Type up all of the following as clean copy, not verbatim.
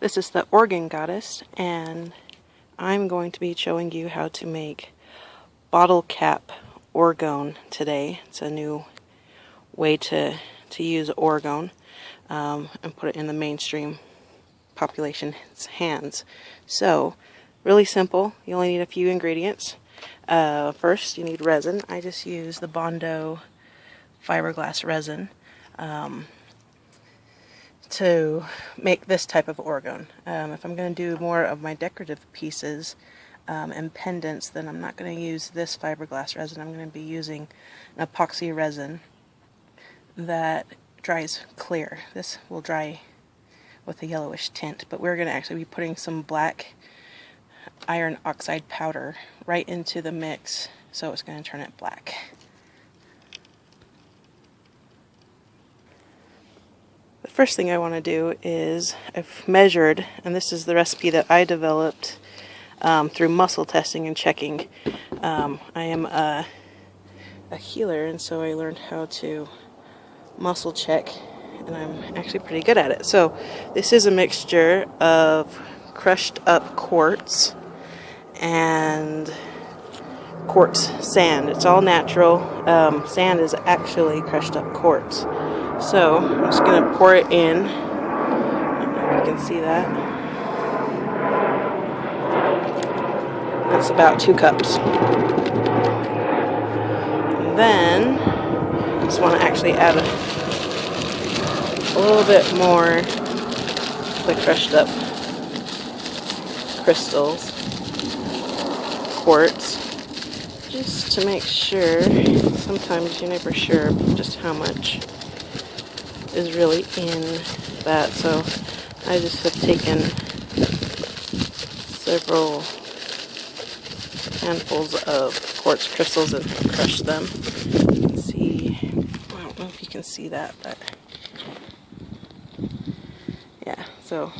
This is the Orgone goddess, and I'm going to be showing you how to make bottle cap Orgone today. It's a new way to use Orgone and put it in the mainstream population's hands. So, really simple. You only need a few ingredients. First, you need resin. I just use the Bondo fiberglass resin to make this type of Orgone. If I'm going to do more of my decorative pieces and pendants, then I'm not going to use this fiberglass resin. I'm going to be using an epoxy resin that dries clear. This will dry with a yellowish tint, but we're going to actually be putting some black iron oxide powder right into the mix, so it's going to turn it black. The first thing I want to do is, I've measured, and this is the recipe that I developed through muscle testing and checking. I am a healer, and so I learned how to muscle check, and I'm actually pretty good at it. So this is a mixture of crushed up quartz and quartz sand. It's all natural. Sand is actually crushed up quartz. So I'm just going to pour it in. I don't know if you can see that. That's about 2 cups. And then I just want to actually add a little bit more of the crushed up crystals, quartz, just to make sure. Sometimes you're never sure just how much is really in that, so I just have taken several handfuls of quartz crystals and crushed them. You can see, I don't know if you can see that, but yeah, so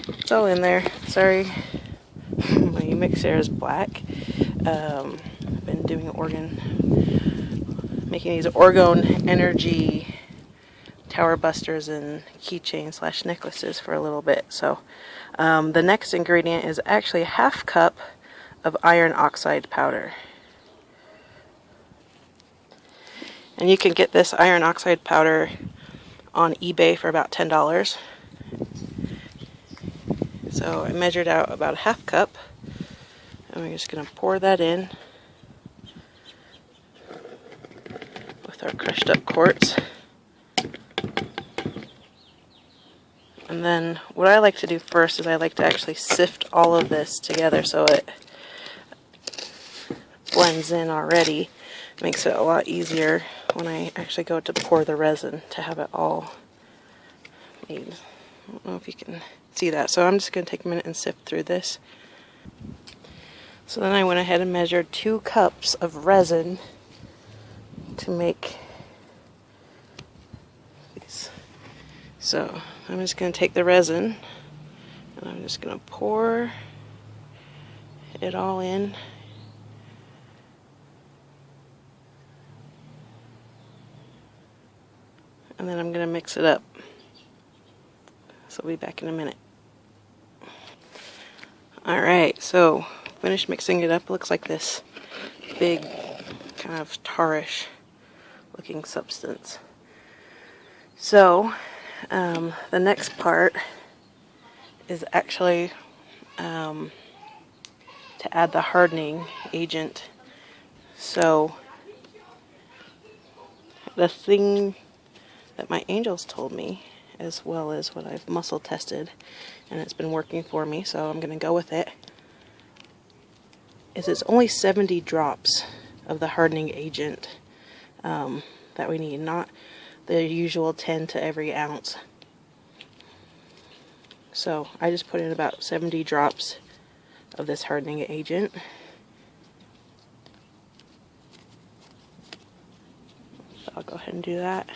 it's all in there. Sorry, my mixer is black. I've been doing making these Orgone energy tower busters and keychains / necklaces for a little bit. So the next ingredient is actually a 1/2 cup of iron oxide powder. And you can get this iron oxide powder on eBay for about $10. So I measured out about a 1/2 cup, and we're just going to pour that in with our crushed up quartz. And then what I like to do first is I like to actually sift all of this together so it blends in already. It makes it a lot easier when I actually go to pour the resin to have it all made. I don't know if you can see that. So I'm just going to take a minute and sift through this. So then I went ahead and measured 2 cups of resin to make these. So I'm just going to take the resin and I'm just going to pour it all in. And then I'm going to mix it up. So I'll be back in a minute. Alright, so finished mixing it up. It looks like this big kind of tarish looking substance. So the next part is actually to add the hardening agent. So the thing that my angels told me, as well as what I've muscle tested, and it's been working for me, so I'm going to go with it, is it's only 70 drops of the hardening agent that we need, not the usual 10 to every ounce. So I just put in about 70 drops of this hardening agent. So I'll go ahead and do that.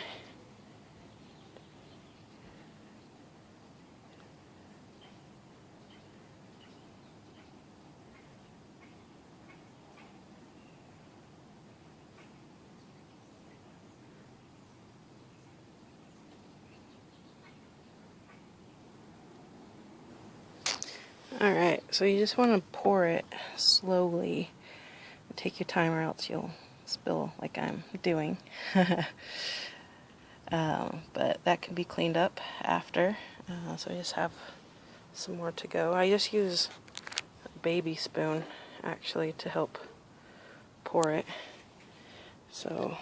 Alright, so you just want to pour it slowly. Take your time or else you'll spill like I'm doing. But that can be cleaned up after. So I just have some more to go. I just use a baby spoon actually to help pour it. So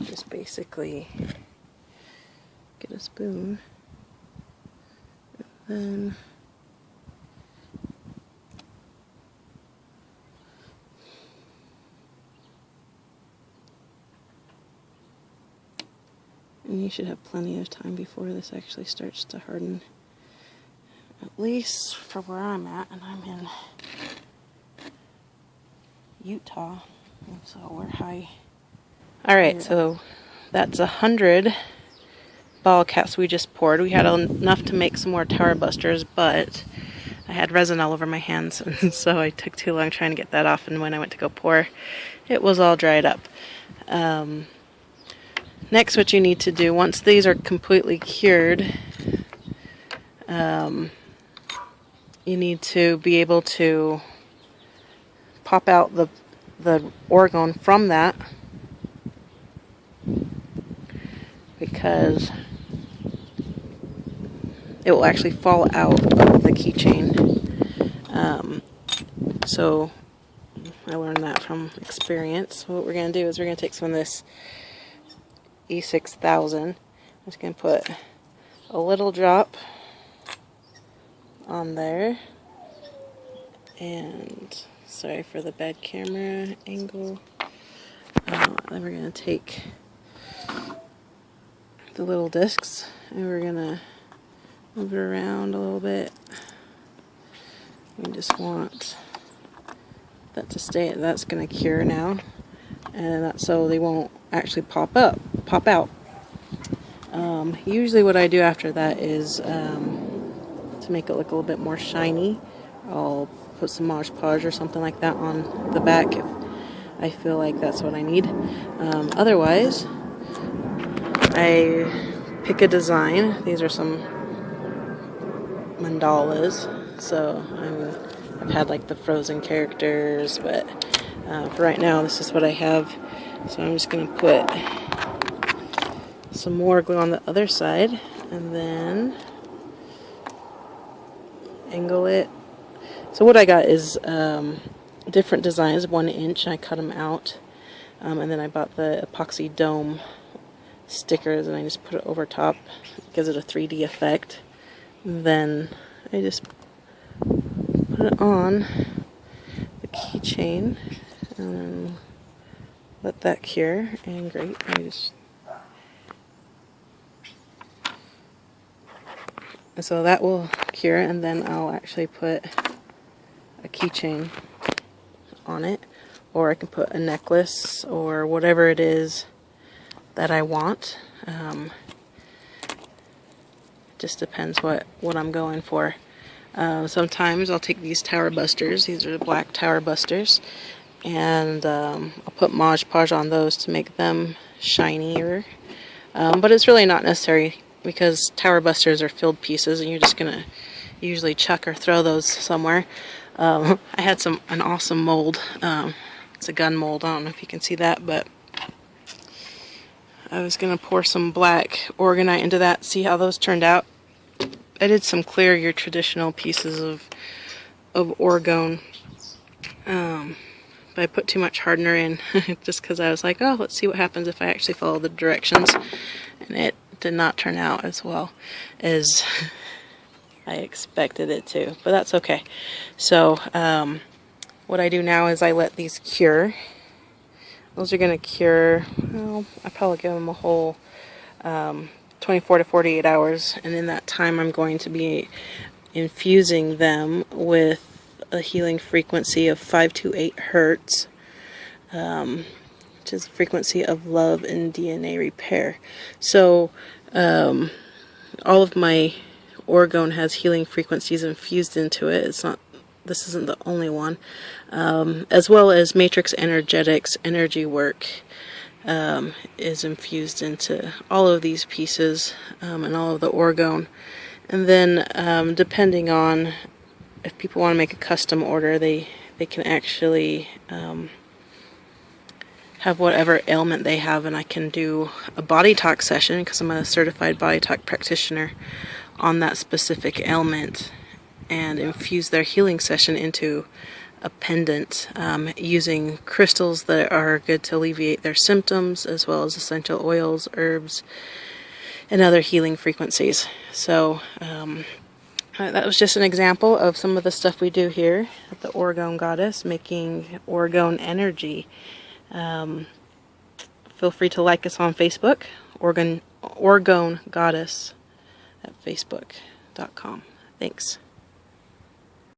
just basically get a spoon and then and you should have plenty of time before this actually starts to harden. At least for where I'm at, and I'm in Utah, and so we're high. Alright, so that's 100 ball caps we just poured. We had enough to make some more tower busters, but I had resin all over my hands, and so I took too long trying to get that off, and when I went to go pour, it was all dried up. Next, what you need to do, once these are completely cured, you need to be able to pop out the orgone from that, because it will actually fall out of the keychain. So I learned that from experience. What we're going to do is we're going to take some of this E6000. I'm just going to put a little drop on there, and sorry for the bad camera angle. Then we're going to take the little discs and we're going to move it around a little bit. We just want that to stay. That's going to cure now, and that's so they won't actually pop out. Usually what I do after that is to make it look a little bit more shiny, I'll put some Mod Podge or something like that on the back if I feel like that's what I need. Otherwise, I pick a design. These are some mandalas, so I've had like the frozen characters, but for right now this is what I have. So I'm just going to put some more glue on the other side and then angle it. So what I got is different designs, 1 inch, and I cut them out, and then I bought the epoxy dome stickers and I just put it over top. It gives it a 3D effect. Then I just put it on the keychain and then let that cure, and great. So that will cure, and then I'll actually put a keychain on it, or I can put a necklace or whatever it is that I want. Just depends what I'm going for. Sometimes I'll take these tower busters. These are the black tower busters, and I'll put Mod Podge on those to make them shinier. But it's really not necessary, because tower busters are filled pieces and you're just gonna usually chuck or throw those somewhere. I had an awesome mold. It's a gun mold. I don't know if you can see that, but I was gonna pour some black Orgonite into that, see how those turned out. I did some clear, your traditional pieces of Orgone, but I put too much hardener in just because I was like, oh, let's see what happens if I actually follow the directions, and it did not turn out as well as I expected it to, but that's okay. So what I do now is I let these cure. Those are going to cure, well, I probably give them a whole 24 to 48 hours, and in that time I'm going to be infusing them with a healing frequency of 5 to 8 hertz, which is the frequency of love and DNA repair. So all of my Orgone has healing frequencies infused into it. This isn't the only one, as well as Matrix Energetics energy work is infused into all of these pieces and all of the Orgone. And then depending on if people want to make a custom order, they can actually have whatever ailment they have, and I can do a body talk session because I'm a certified body talk practitioner on that specific ailment, and infuse their healing session into a pendant using crystals that are good to alleviate their symptoms, as well as essential oils, herbs, and other healing frequencies. So that was just an example of some of the stuff we do here at the Orgone Goddess, making Orgone energy. Feel free to like us on Facebook, Orgone Goddess at facebook.com. Thanks.